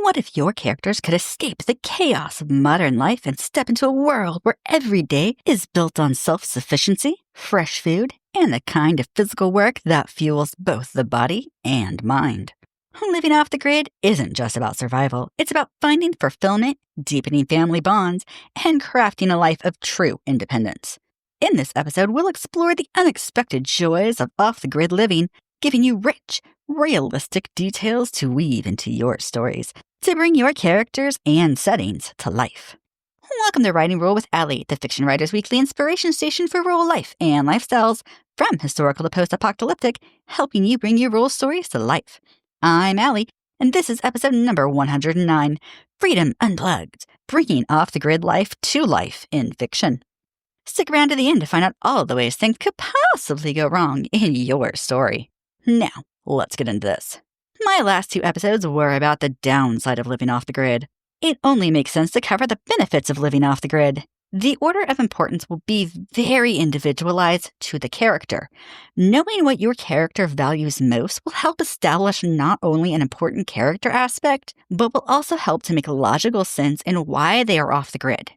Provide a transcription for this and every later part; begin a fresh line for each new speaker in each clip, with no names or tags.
What if your characters could escape the chaos of modern life and step into a world where every day is built on self-sufficiency, fresh food, and the kind of physical work that fuels both the body and mind? Living off the grid isn't just about survival. It's about finding fulfillment, deepening family bonds, and crafting a life of true independence. In this episode, we'll explore the unexpected joys of off-the-grid living, giving you rich, realistic details to weave into your stories to bring your characters and settings to life. Welcome to Writing Rule with Allie, the Fiction Writers Weekly inspiration station for rural life and lifestyles, from historical to post-apocalyptic, helping you bring your rural stories to life. I'm Allie, and this is episode number 109, Freedom Unplugged, bringing off-the-grid life to life in fiction. Stick around to the end to find out all the ways things could possibly go wrong in your story. Now, let's get into this. My last two episodes were about the downside of living off the grid. It only makes sense to cover the benefits of living off the grid. The order of importance will be very individualized to the character. Knowing what your character values most will help establish not only an important character aspect, but will also help to make logical sense in why they are off the grid.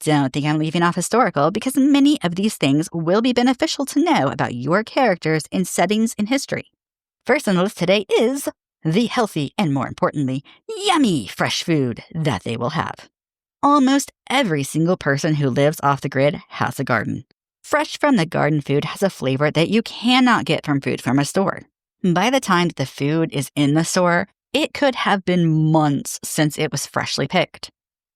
Don't think I'm leaving off historical, because many of these things will be beneficial to know about your characters and settings in history. First on the list today is the healthy and, more importantly, yummy fresh food that they will have. Almost every single person who lives off the grid has a garden. Fresh from the garden food has a flavor that you cannot get from food from a store. By the time that the food is in the store, it could have been months since it was freshly picked.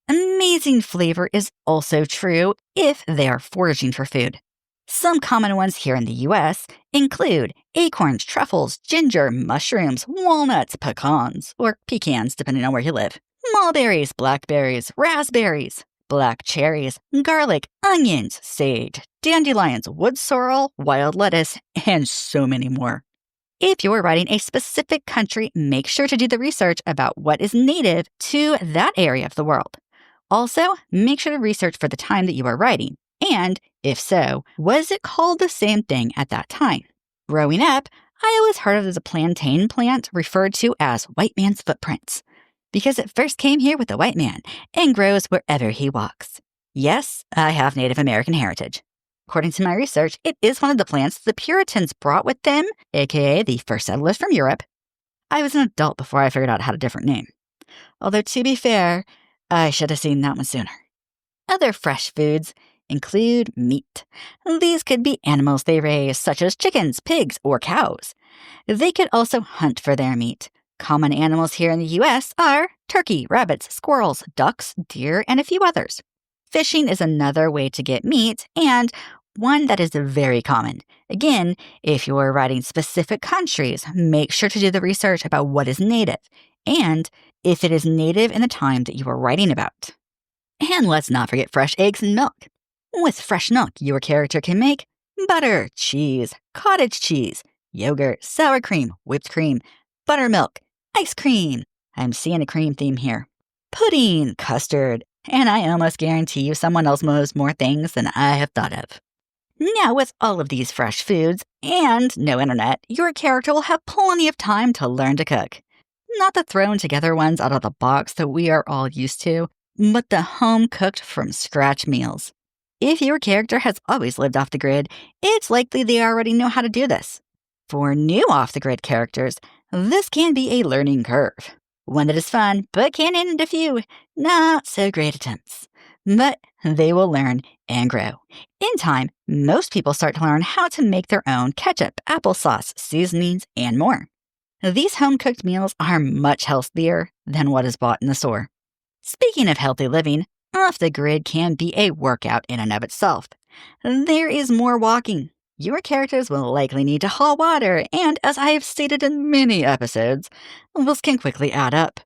Amazing flavor is also true if they are foraging for food. Some common ones here in the US include acorns, truffles, ginger, mushrooms, walnuts, pecans, or pecans depending on where you live, mulberries, blackberries, raspberries, black cherries, garlic, onions, sage, dandelions, wood sorrel, wild lettuce, and so many more. If you're writing a specific country, make sure to do the research about what is native to that area of the world. Also, make sure to research for the time that you are writing, and, if so, was it called the same thing at that time? Growing up, I always heard of the plantain plant referred to as white man's footprints, because it first came here with the white man and grows wherever he walks. Yes, I have Native American heritage. According to my research, it is one of the plants the Puritans brought with them, aka the first settlers from Europe. I was an adult before I figured out how to different name. Although, to be fair, I should have seen that one sooner. Other fresh foods include meat. These could be animals they raise, such as chickens, pigs, or cows. They could also hunt for their meat. Common animals here in the US are turkey, rabbits, squirrels, ducks, deer, and a few others. Fishing is another way to get meat, and one that is very common. Again, if you're writing specific countries, make sure to do the research about what is native, and if it is native in the time that you are writing about. And let's not forget fresh eggs and milk. With fresh milk, your character can make butter, cheese, cottage cheese, yogurt, sour cream, whipped cream, buttermilk, ice cream. I'm seeing a cream theme here. Pudding, custard, and I almost guarantee you someone else knows more things than I have thought of. Now, with all of these fresh foods and no internet, your character will have plenty of time to learn to cook. Not the thrown together ones out of the box that we are all used to, but the home-cooked from scratch meals. If your character has always lived off the grid, it's likely they already know how to do this. For new off-the-grid characters, this can be a learning curve. One that is fun, but can end in a few not so great attempts. But they will learn and grow. In time, most people start to learn how to make their own ketchup, applesauce, seasonings, and more. These home-cooked meals are much healthier than what is bought in the store. Speaking of healthy living, off the grid can be a workout in and of itself. There is more walking. Your characters will likely need to haul water, and as I have stated in many episodes, this can quickly add up.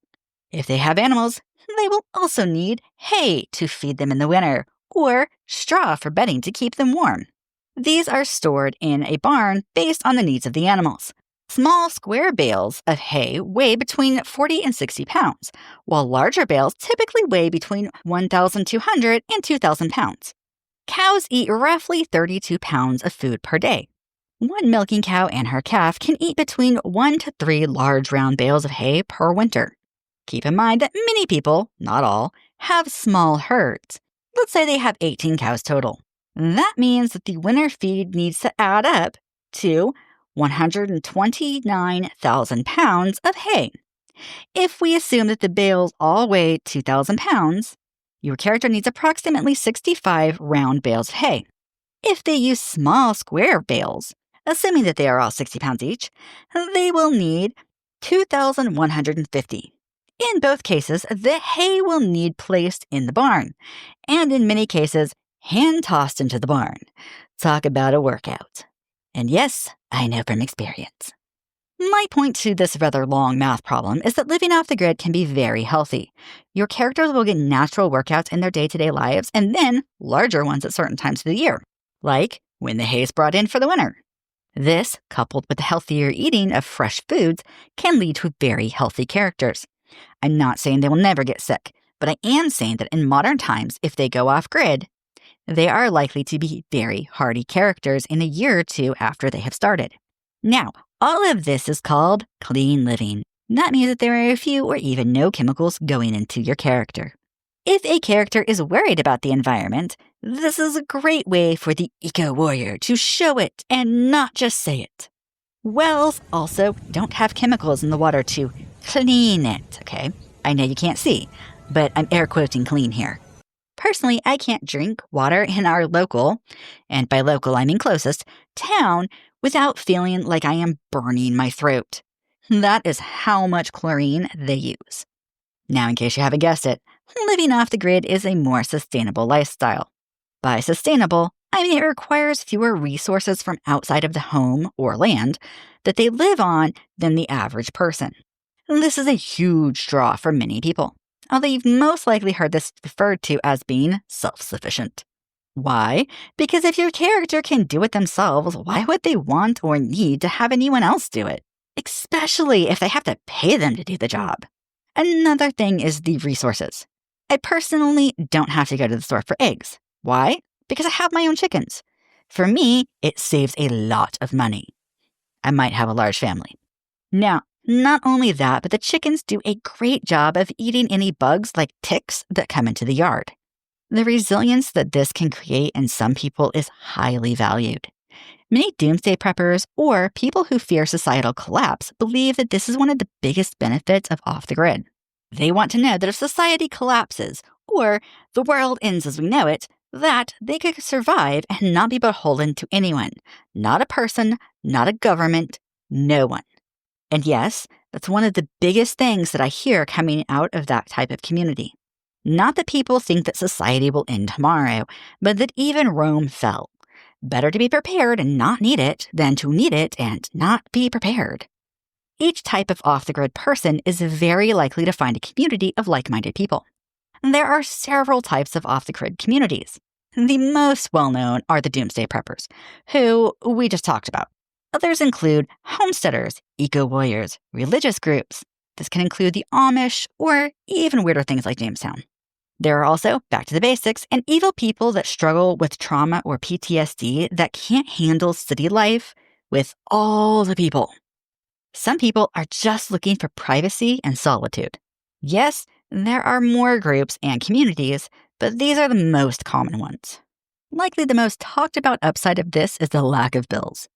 If they have animals, they will also need hay to feed them in the winter, or straw for bedding to keep them warm. These are stored in a barn based on the needs of the animals. Small square bales of hay weigh between 40 and 60 pounds, while larger bales typically weigh between 1,200 and 2,000 pounds. Cows eat roughly 32 pounds of food per day. One milking cow and her calf can eat between 1 to 3 large round bales of hay per winter. Keep in mind that many people, not all, have small herds. Let's say they have 18 cows total. That means that the winter feed needs to add up to 129,000 pounds of hay. If we assume that the bales all weigh 2,000 pounds, your character needs approximately 65 round bales of hay. If they use small square bales, assuming that they are all 60 pounds each, they will need 2,150. In both cases, the hay will need placed in the barn, and in many cases, hand-tossed into the barn. Talk about a workout. And yes, I know from experience. My point to this rather long math problem is that living off the grid can be very healthy. Your characters will get natural workouts in their day-to-day lives and then larger ones at certain times of the year, like when the hay is brought in for the winter. This, coupled with the healthier eating of fresh foods, can lead to very healthy characters. I'm not saying they will never get sick, but I am saying that in modern times, if they go off grid, they are likely to be very hardy characters in a year or two after they have started. Now, all of this is called clean living. That means that there are a few or even no chemicals going into your character. If a character is worried about the environment, this is a great way for the eco-warrior to show it and not just say it. Wells also don't have chemicals in the water to clean it, okay? I know you can't see, but I'm air quoting clean here. Personally, I can't drink water in our local, and by local I mean closest, town without feeling like I am burning my throat. That is how much chlorine they use. Now, in case you haven't guessed it, living off the grid is a more sustainable lifestyle. By sustainable, I mean it requires fewer resources from outside of the home or land that they live on than the average person. This is a huge draw for many people, although you've most likely heard this referred to as being self-sufficient. Why? Because if your character can do it themselves, why would they want or need to have anyone else do it? Especially if they have to pay them to do the job. Another thing is the resources. I personally don't have to go to the store for eggs. Why? Because I have my own chickens. For me, it saves a lot of money. I might have a large family. Now, not only that, but the chickens do a great job of eating any bugs like ticks that come into the yard. The resilience that this can create in some people is highly valued. Many doomsday preppers or people who fear societal collapse believe that this is one of the biggest benefits of off the grid. They want to know that if society collapses or the world ends as we know it, that they could survive and not be beholden to anyone. Not a person, not a government, no one. And yes, that's one of the biggest things that I hear coming out of that type of community. Not that people think that society will end tomorrow, but that even Rome fell. Better to be prepared and not need it than to need it and not be prepared. Each type of off-the-grid person is very likely to find a community of like-minded people. There are several types of off-the-grid communities. The most well-known are the doomsday preppers, who we just talked about. Others include homesteaders, eco-warriors, religious groups. This can include the Amish or even weirder things like Jamestown. There are also, back to the basics, and evil people that struggle with trauma or PTSD that can't handle city life with all the people. Some people are just looking for privacy and solitude. Yes, there are more groups and communities, but these are the most common ones. Likely the most talked about upside of this is the lack of bills.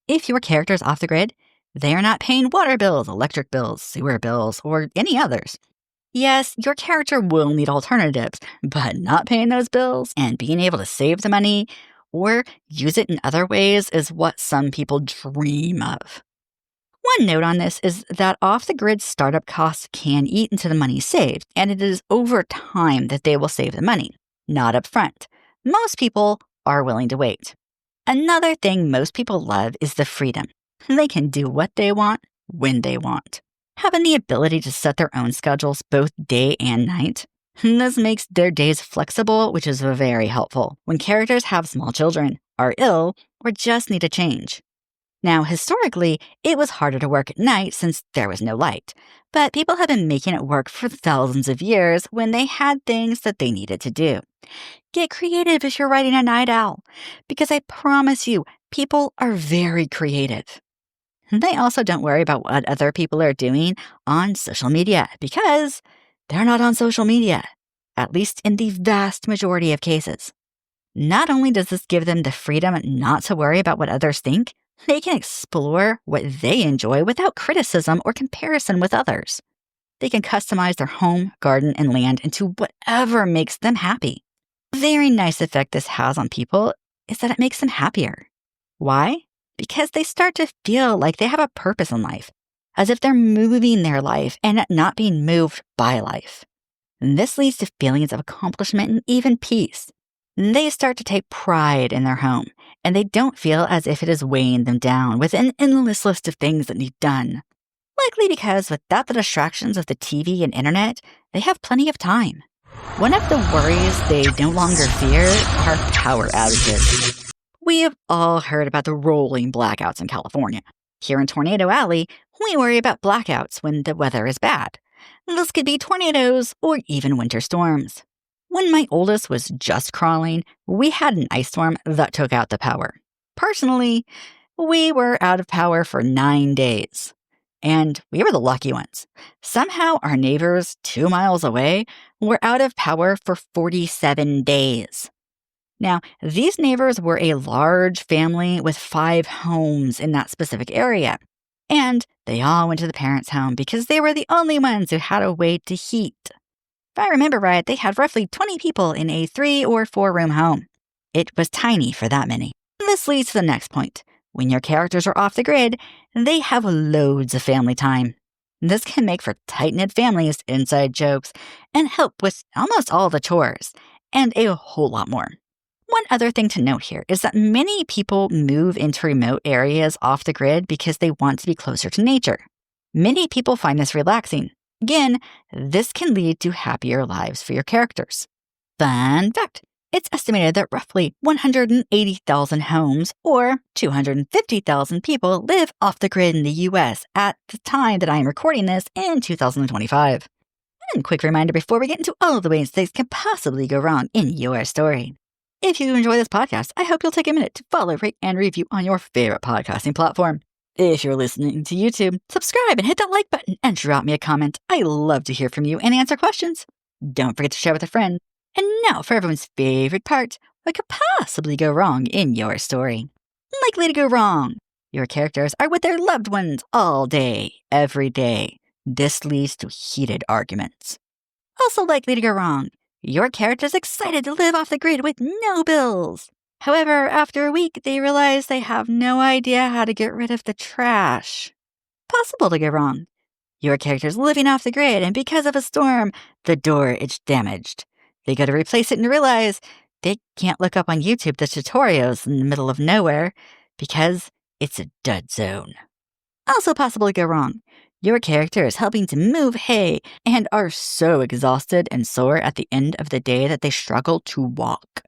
If your character's off the grid, they are not paying water bills, electric bills, sewer bills, or any others. Yes, your character will need alternatives, but not paying those bills and being able to save the money or use it in other ways is what some people dream of. One note on this is that off-the-grid startup costs can eat into the money saved, and it is over time that they will save the money, not up front. Most people are willing to wait. Another thing most people love is the freedom. They can do what they want, when they want. Having the ability to set their own schedules both day and night. This makes their days flexible, which is very helpful when characters have small children, are ill, or just need a change. Now, historically, it was harder to work at night since there was no light, but people have been making it work for thousands of years when they had things that they needed to do. Get creative if you're writing a night owl, because I promise you, people are very creative. They also don't worry about what other people are doing on social media because they're not on social media, at least in the vast majority of cases. Not only does this give them the freedom not to worry about what others think, they can explore what they enjoy without criticism or comparison with others. They can customize their home, garden, and land into whatever makes them happy. A very nice effect this has on people is that it makes them happier. Why? Because they start to feel like they have a purpose in life, as if they're moving their life and not being moved by life. And this leads to feelings of accomplishment and even peace. They start to take pride in their home, and they don't feel as if it is weighing them down with an endless list of things that need done. Likely because without the distractions of the TV and internet, they have plenty of time. One of the worries they no longer fear are power outages. We have all heard about the rolling blackouts in California. Here in Tornado Alley, we worry about blackouts when the weather is bad. This could be tornadoes or even winter storms. When my oldest was just crawling, we had an ice storm that took out the power. Personally, we were out of power for 9 days. And we were the lucky ones. Somehow our neighbors 2 miles away were out of power for 47 days. Now, these neighbors were a large family with 5 homes in that specific area. And they all went to the parents' home because they were the only ones who had a way to heat. If I remember right, they had roughly 20 people in a 3 or 4 room home. It was tiny for that many. This leads to the next point. When your characters are off the grid, they have loads of family time. This can make for tight-knit families, inside jokes, and help with almost all the chores, and a whole lot more. One other thing to note here is that many people move into remote areas off the grid because they want to be closer to nature. Many people find this relaxing. Again, this can lead to happier lives for your characters. Fun fact. It's estimated that roughly 180,000 homes, or 250,000 people, live off the grid in the U.S. at the time that I am recording this in 2025. And quick reminder before we get into all of the ways things can possibly go wrong in your story. If you enjoy this podcast, I hope you'll take a minute to follow, rate, and review on your favorite podcasting platform. If you're listening to YouTube, subscribe and hit that like button and drop me a comment. I love to hear from you and answer questions. Don't forget to share with a friend. And now for everyone's favorite part, what could possibly go wrong in your story? Likely to go wrong. Your characters are with their loved ones all day, every day. This leads to heated arguments. Also likely to go wrong. Your character's excited to live off the grid with no bills. However, after a week, they realize they have no idea how to get rid of the trash. Possible to go wrong. Your character's living off the grid, and because of a storm, the door is damaged. They go to replace it and realize they can't look up on YouTube the tutorials in the middle of nowhere because it's a dud zone. Also possible to go wrong. Your character is helping to move hay and are so exhausted and sore at the end of the day that they struggle to walk.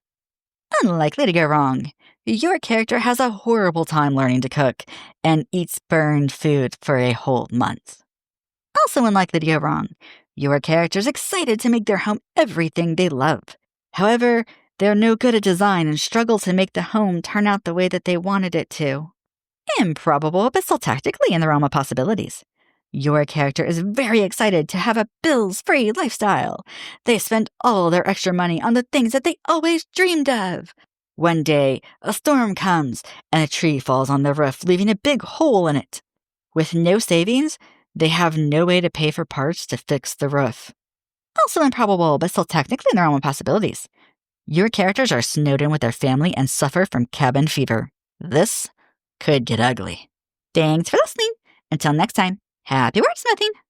Unlikely to go wrong. Your character has a horrible time learning to cook and eats burned food for a whole month. Also unlikely to go wrong. Your character's excited to make their home everything they love. However, they're no good at design and struggle to make the home turn out the way that they wanted it to. Improbable, but still tactically in the realm of possibilities. Your character is very excited to have a bills-free lifestyle. They spend all their extra money on the things that they always dreamed of. One day, a storm comes and a tree falls on the roof, leaving a big hole in it. With no savings, they have no way to pay for parts to fix the roof. Also improbable, but still technically in the realm of possibilities. Your characters are snowed in with their family and suffer from cabin fever. This could get ugly. Thanks for listening. Until next time, happy wordsmithing!